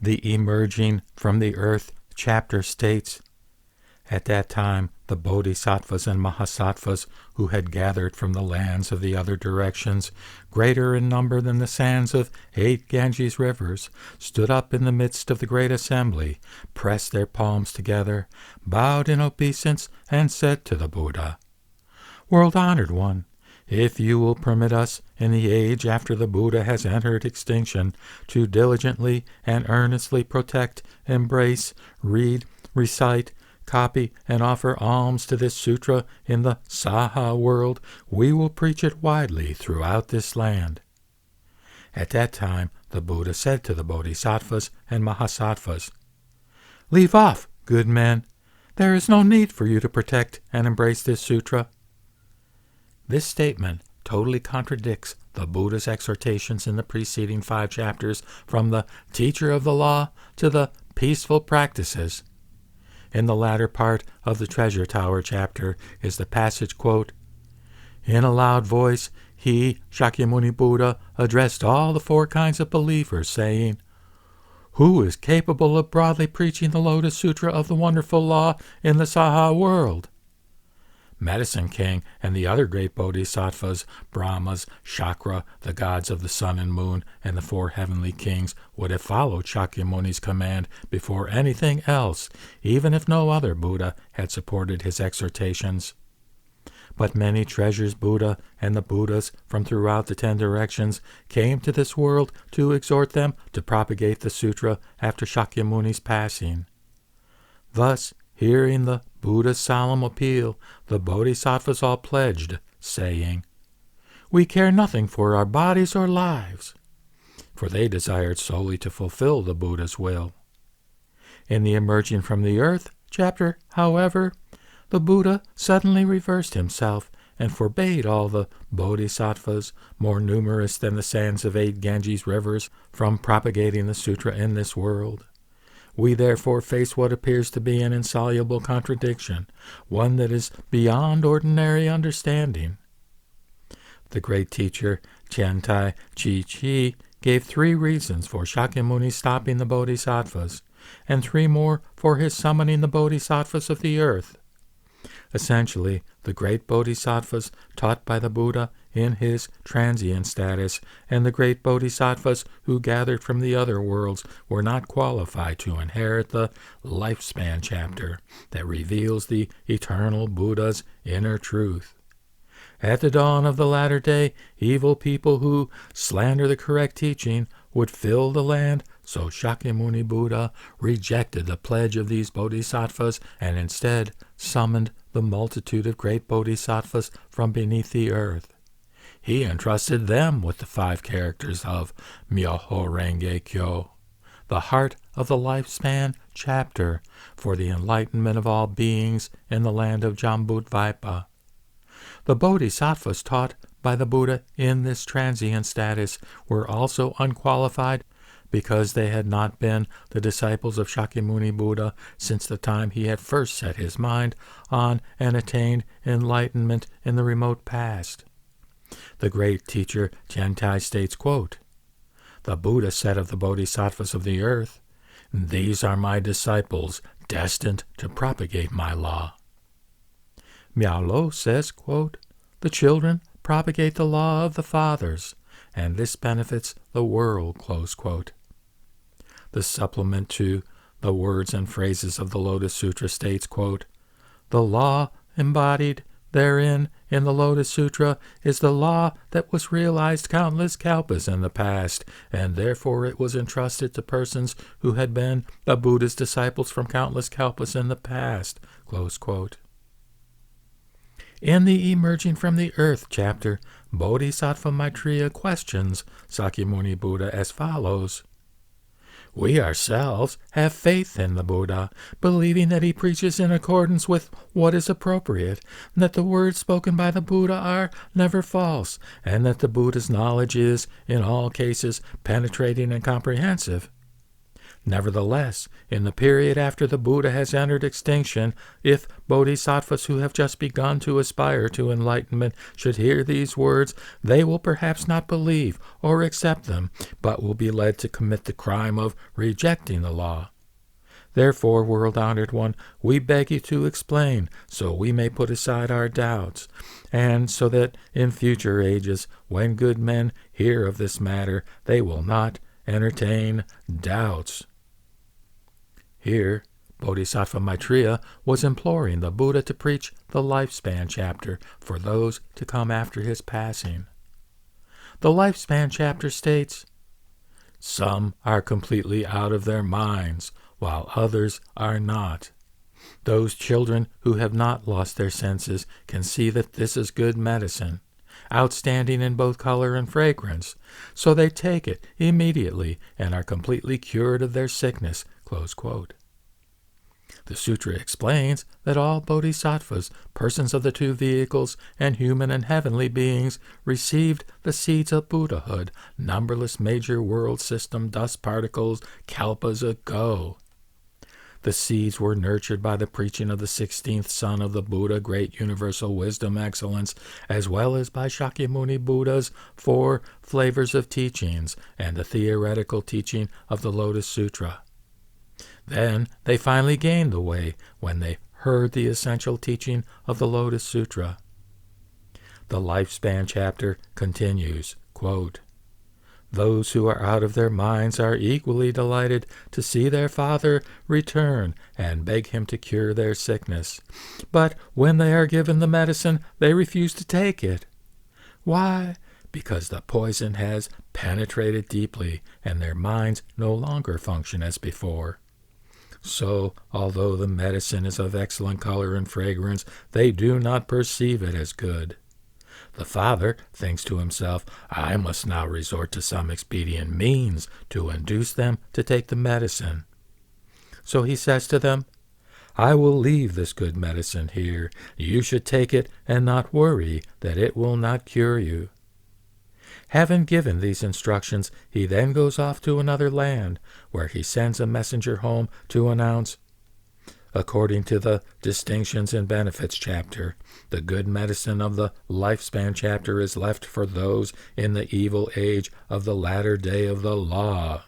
The Emerging from the Earth chapter states, "At that time the Bodhisattvas and Mahasattvas, who had gathered from the lands of the other directions, greater in number than the sands of 8 Ganges rivers, stood up in the midst of the great assembly, pressed their palms together, bowed in obeisance, and said to the Buddha, 'World-honored one, if you will permit us, in the age after the Buddha has entered extinction, to diligently and earnestly protect, embrace, read, recite, copy, and offer alms to this sutra in the Saha world, we will preach it widely throughout this land.' At that time the Buddha said to the Bodhisattvas and Mahasattvas, 'Leave off, good men. There is no need for you to protect and embrace this sutra.' This statement totally contradicts the Buddha's exhortations in the preceding 5 chapters from the teacher of the law to the peaceful practices. In the latter part of the Treasure Tower chapter is the passage, quote, "In a loud voice, he, Shakyamuni Buddha, addressed all the 4 kinds of believers, saying, 'Who is capable of broadly preaching the Lotus Sutra of the wonderful law in the Saha world?' Medicine King and the other great bodhisattvas, Brahmas, Shakra, the gods of the sun and moon, and the 4 heavenly kings would have followed Shakyamuni's command before anything else, even if no other Buddha had supported his exhortations. But many treasures Buddha and the Buddhas from throughout the 10 directions came to this world to exhort them to propagate the sutra after Shakyamuni's passing. Thus, hearing the Buddha's solemn appeal, the bodhisattvas all pledged, saying, 'We care nothing for our bodies or lives,' for they desired solely to fulfill the Buddha's will. In the Emerging from the Earth chapter, however, the Buddha suddenly reversed himself and forbade all the bodhisattvas, more numerous than the sands of 8 Ganges rivers, from propagating the sutra in this world. We therefore face what appears to be an insoluble contradiction, one that is beyond ordinary understanding. The great teacher Tiantai Chi gave 3 reasons for Shakyamuni stopping the bodhisattvas, and 3 more for his summoning the bodhisattvas of the earth. Essentially, the great bodhisattvas taught by the Buddha in his transient status, and the great bodhisattvas who gathered from the other worlds were not qualified to inherit the lifespan chapter that reveals the eternal Buddha's inner truth. At the dawn of the latter day, evil people who slander the correct teaching would fill the land, so Shakyamuni Buddha rejected the pledge of these bodhisattvas and instead summoned the multitude of great bodhisattvas from beneath the earth. He entrusted them with the 5 characters of Myoho Renge Kyo, the heart of the lifespan chapter for the enlightenment of all beings in the land of Jambudvipa. The bodhisattvas taught by the Buddha in this transient status were also unqualified because they had not been the disciples of Shakyamuni Buddha since the time he had first set his mind on and attained enlightenment in the remote past. The great teacher Tiantai states, quote, "The Buddha said of the bodhisattvas of the earth, 'These are my disciples, destined to propagate my law.' Miao Lo says, quote, 'The children propagate the law of the fathers, and this benefits the world,' close quote. The supplement to the words and phrases of the Lotus Sutra states, quote, 'The law embodied therein in the Lotus Sutra is the law that was realized countless kalpas in the past, and therefore it was entrusted to persons who had been the Buddha's disciples from countless kalpas in the past,' close quote. In the Emerging from the Earth chapter, Bodhisattva Maitreya questions Sakyamuni Buddha as follows. We ourselves have faith in the Buddha, believing that he preaches in accordance with what is appropriate, and that the words spoken by the Buddha are never false, and that the Buddha's knowledge is, in all cases, penetrating and comprehensive. Nevertheless, in the period after the Buddha has entered extinction, if bodhisattvas who have just begun to aspire to enlightenment should hear these words, they will perhaps not believe or accept them, but will be led to commit the crime of rejecting the law. Therefore, world-honored one, we beg you to explain, so we may put aside our doubts, and so that in future ages, when good men hear of this matter, they will not entertain doubts. Here, Bodhisattva Maitreya was imploring the Buddha to preach the lifespan chapter for those to come after his passing. The lifespan chapter states, "Some are completely out of their minds, while others are not. Those children who have not lost their senses can see that this is good medicine, outstanding in both color and fragrance, so they take it immediately and are completely cured of their sickness." Close quote. The sutra explains that all bodhisattvas, persons of the two vehicles, and human and heavenly beings, received the seeds of Buddhahood, numberless major world system dust particles, kalpas ago. The seeds were nurtured by the preaching of the 16th son of the Buddha, great universal wisdom excellence, as well as by Shakyamuni Buddha's 4 flavors of teachings and the theoretical teaching of the Lotus Sutra. Then they finally gained the way when they heard the essential teaching of the Lotus Sutra. The lifespan chapter continues, quote, "Those who are out of their minds are equally delighted to see their father return and beg him to cure their sickness. But when they are given the medicine, they refuse to take it. Why? Because the poison has penetrated deeply and their minds no longer function as before. So, although the medicine is of excellent color and fragrance, they do not perceive it as good. The father thinks to himself, I must now resort to some expedient means to induce them to take the medicine. So he says to them, I will leave this good medicine here. You should take it and not worry that it will not cure you. Having given these instructions, he then goes off to another land, where he sends a messenger home to announce, according to the Distinctions and Benefits chapter, the good medicine of the Lifespan chapter is left for those in the evil age of the latter day of the law.